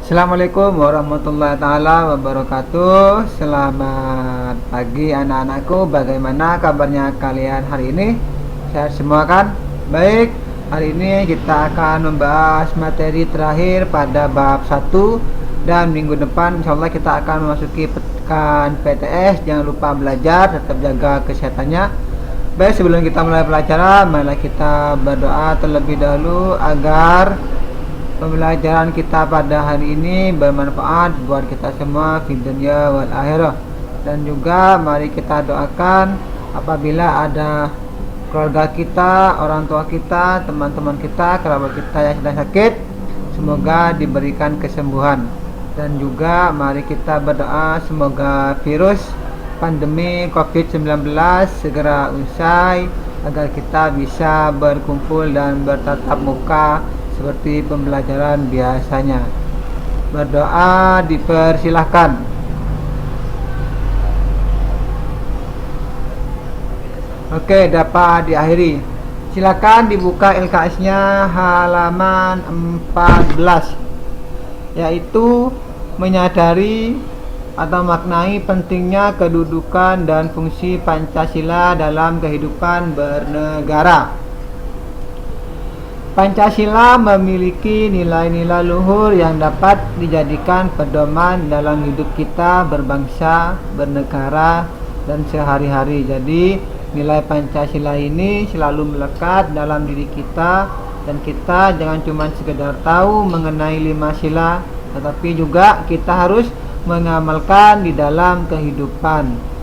Assalamualaikum warahmatullahi taala wabarakatuh. Selamat pagi anak-anakku. Bagaimana kabarnya kalian hari ini? Sehat semua kan? Baik. Hari ini kita akan membahas materi terakhir pada bab 1 dan minggu depan insyaallah kita akan memasuki pekan PTS. Jangan lupa belajar, tetap jaga kesehatannya. Baik, sebelum kita mulai pelajaran, marilah kita berdoa terlebih dahulu agar pembelajaran kita pada hari ini bermanfaat buat kita semua di dunia wal akhirah. Dan juga mari kita doakan apabila ada keluarga kita, orang tua kita, teman-teman kita, kerabat kita yang sedang sakit, semoga diberikan kesembuhan. Dan juga mari kita berdoa semoga virus pandemi COVID-19 segera usai agar kita bisa berkumpul dan bertatap muka seperti pembelajaran biasanya. Berdoa dipersilahkan. Oke, dapat diakhiri. Silakan dibuka LKS-nya halaman 14, yaitu menyadari atau maknai pentingnya kedudukan dan fungsi Pancasila dalam kehidupan bernegara. Pancasila memiliki nilai-nilai luhur yang dapat dijadikan pedoman dalam hidup kita berbangsa, bernegara, dan sehari-hari. Jadi, nilai Pancasila ini selalu melekat dalam diri kita, dan kita jangan cuma sekedar tahu mengenai 5 sila, tetapi juga kita harus mengamalkan di dalam kehidupan.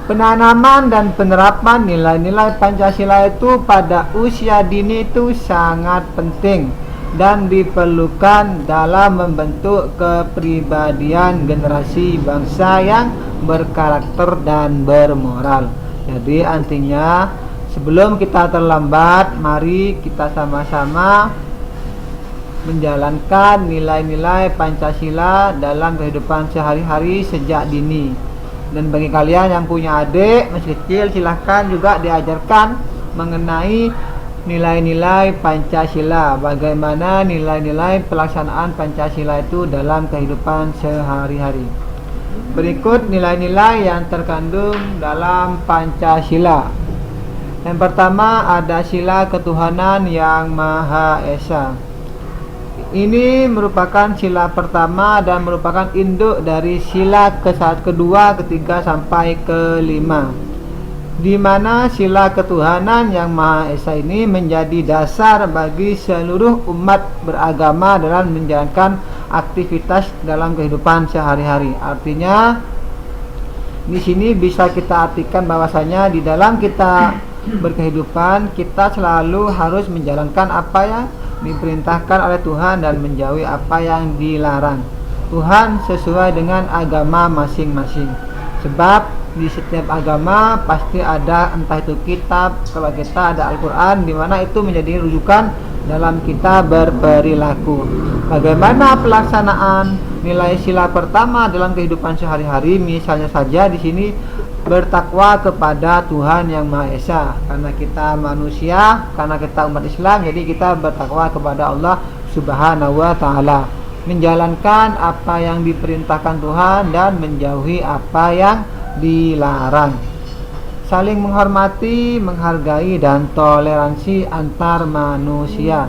Penanaman dan penerapan nilai-nilai Pancasila itu pada usia dini itu sangat penting dan diperlukan dalam membentuk kepribadian generasi bangsa yang berkarakter dan bermoral. Jadi artinya sebelum kita terlambat, mari kita sama-sama menjalankan nilai-nilai Pancasila dalam kehidupan sehari-hari sejak dini. Dan bagi kalian yang punya adik masih kecil, silahkan juga diajarkan mengenai nilai-nilai Pancasila. Bagaimana nilai-nilai pelaksanaan Pancasila itu dalam kehidupan sehari-hari. Berikut nilai-nilai yang terkandung dalam Pancasila. Yang pertama ada sila ketuhanan yang Maha Esa. Ini merupakan sila pertama dan merupakan induk dari sila kedua, ketiga sampai kelima, di mana sila ketuhanan yang Maha Esa ini menjadi dasar bagi seluruh umat beragama dalam menjalankan aktivitas dalam kehidupan sehari-hari. Artinya di sini bisa kita artikan bahwasanya di dalam kita berkehidupan kita selalu harus menjalankan apa yang diperintahkan oleh Tuhan dan menjauhi apa yang dilarang Tuhan sesuai dengan agama masing-masing. Sebab di setiap agama pasti ada, entah itu kitab, kalau kita ada Al-Quran, di mana itu menjadi rujukan dalam kita berperilaku. Bagaimana pelaksanaan nilai sila pertama dalam kehidupan sehari-hari? Misalnya saja di sini bertakwa kepada Tuhan yang Maha Esa. Karena kita manusia, karena kita umat Islam, jadi kita bertakwa kepada Allah Subhanahu wa Ta'ala, menjalankan apa yang diperintahkan Tuhan dan menjauhi apa yang dilarang. Saling menghormati, menghargai, dan toleransi antar manusia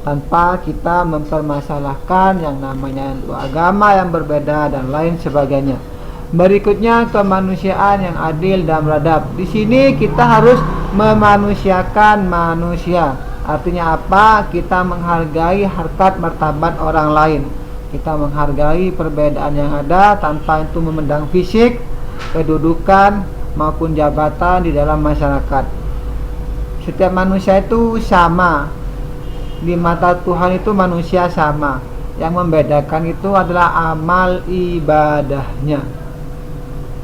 tanpa kita mempermasalahkan yang namanya agama yang berbeda dan lain sebagainya. Berikutnya kemanusiaan yang adil dan beradab. Di sini kita harus memanusiakan manusia. Artinya apa? Kita menghargai harkat martabat orang lain. Kita menghargai perbedaan yang ada tanpa itu memandang fisik, kedudukan maupun jabatan di dalam masyarakat. Setiap manusia itu sama. Di mata Tuhan itu manusia sama. Yang membedakan itu adalah amal ibadahnya.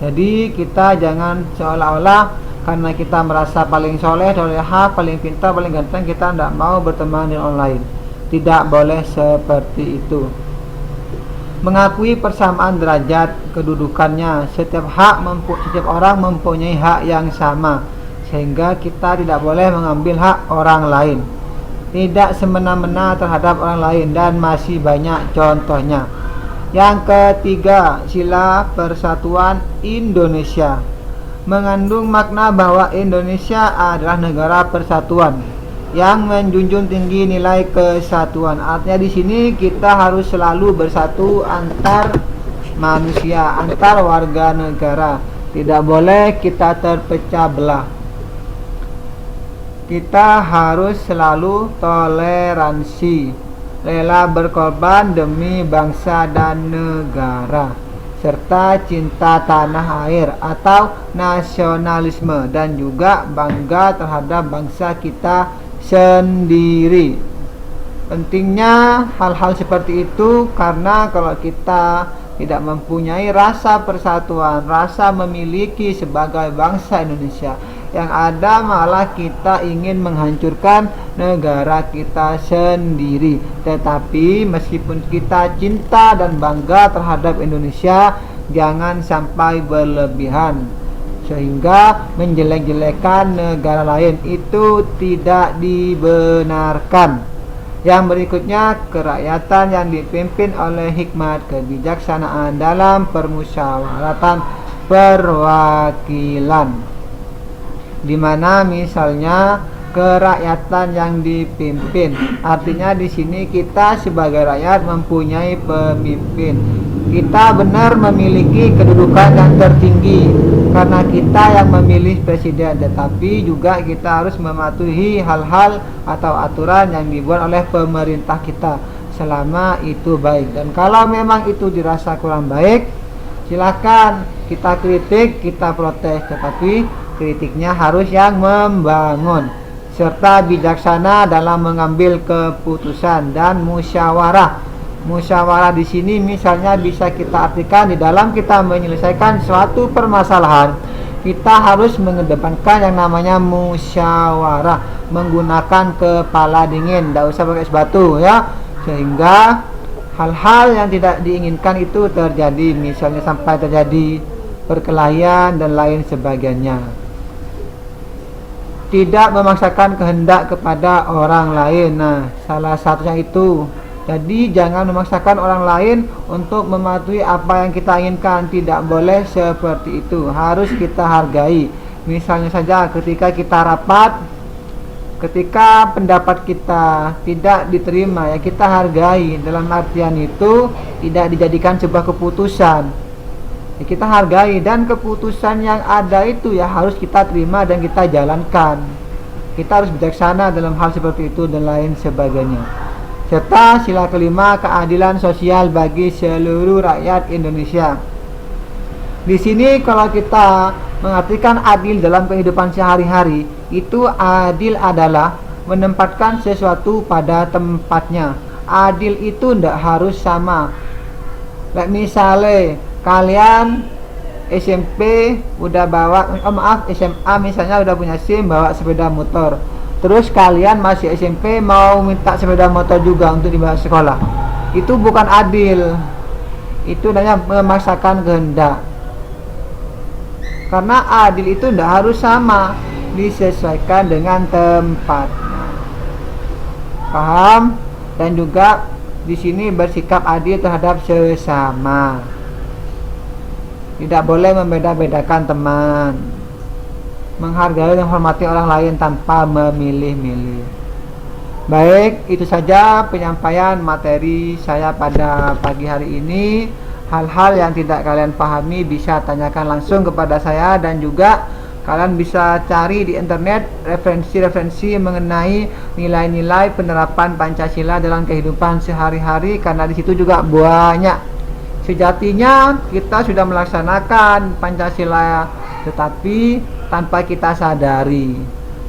Jadi kita jangan seolah-olah karena kita merasa paling soleh, soleha, paling pintar, paling ganteng, kita tidak mau berteman dengan orang lain. Tidak boleh seperti itu. Mengakui persamaan derajat kedudukannya. Setiap orang mempunyai hak yang sama, sehingga kita tidak boleh mengambil hak orang lain. tidak semena-mena terhadap orang lain, dan masih banyak contohnya. Yang ketiga, sila persatuan Indonesia mengandung makna bahwa Indonesia adalah negara persatuan yang menjunjung tinggi nilai kesatuan. Artinya di sini kita harus selalu bersatu antar manusia, antar warga negara. Tidak boleh kita terpecah belah. Kita harus selalu toleransi, rela berkorban demi bangsa dan negara, serta cinta tanah air atau nasionalisme, dan juga bangga terhadap bangsa kita sendiri. Pentingnya hal-hal seperti itu karena kalau kita tidak mempunyai rasa persatuan, rasa memiliki sebagai bangsa Indonesia, yang ada malah kita ingin menghancurkan negara kita sendiri. Tetapi meskipun kita cinta dan bangga terhadap Indonesia, jangan sampai berlebihan sehingga menjelek-jelekan negara lain. Itu tidak dibenarkan. Yang berikutnya, kerakyatan yang dipimpin oleh hikmat kebijaksanaan dalam permusyawaratan perwakilan, di mana misalnya kerakyatan yang dipimpin, artinya di sini kita sebagai rakyat mempunyai pemimpin. Kita benar memiliki kedudukan yang tertinggi karena kita yang memilih presiden, tetapi juga kita harus mematuhi hal-hal atau aturan yang dibuat oleh pemerintah kita selama itu baik. Dan kalau memang itu dirasa kurang baik, silakan kita kritik, kita protes, tetapi kritiknya harus yang membangun serta bijaksana dalam mengambil keputusan dan musyawarah. Musyawarah di sini misalnya bisa kita artikan di dalam kita menyelesaikan suatu permasalahan, kita harus mengedepankan yang namanya musyawarah, menggunakan kepala dingin, tidak usah pakai es batu ya, sehingga hal-hal yang tidak diinginkan itu terjadi, misalnya sampai terjadi perkelahian dan lain sebagainya. Tidak memaksakan kehendak kepada orang lain. Nah, salah satunya itu. Jadi jangan memaksakan orang lain untuk mematuhi apa yang kita inginkan. Tidak boleh seperti itu. Harus kita hargai. Misalnya saja ketika kita rapat, ketika pendapat kita tidak diterima, ya kita hargai. Dalam artian itu tidak dijadikan sebuah keputusan. Ya, kita hargai, dan keputusan yang ada itu ya harus kita terima dan kita jalankan. Kita harus bijaksana dalam hal seperti itu dan lain sebagainya. Serta sila kelima, keadilan sosial bagi seluruh rakyat Indonesia. Di sini kalau kita mengartikan adil dalam kehidupan sehari-hari, itu adil adalah menempatkan sesuatu pada tempatnya. Adil itu tidak harus sama. Misalnya kalian SMP udah bawa, SMA misalnya udah punya SIM, bawa sepeda motor. Terus kalian masih SMP mau minta sepeda motor juga untuk dibawa sekolah. Itu bukan adil. Itu hanya memaksakan kehendak. Karena adil itu tidak harus sama, disesuaikan dengan tempatnya. Paham? Dan juga di sini bersikap adil terhadap sesama. Tidak boleh membeda-bedakan teman. Menghargai dan menghormati orang lain tanpa memilih-milih. Baik, itu saja penyampaian materi saya pada pagi hari ini. Hal-hal yang tidak kalian pahami bisa tanyakan langsung kepada saya, dan juga kalian bisa cari di internet referensi-referensi mengenai nilai-nilai penerapan Pancasila dalam kehidupan sehari-hari, karena di situ juga banyak. Sejatinya kita sudah melaksanakan Pancasila, tetapi tanpa kita sadari.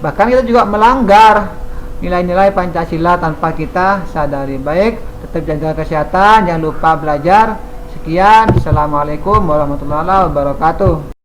Bahkan kita juga melanggar nilai-nilai Pancasila tanpa kita sadari. Baik, tetap jaga kesehatan, jangan lupa belajar. Sekian, assalamualaikum warahmatullahi wabarakatuh.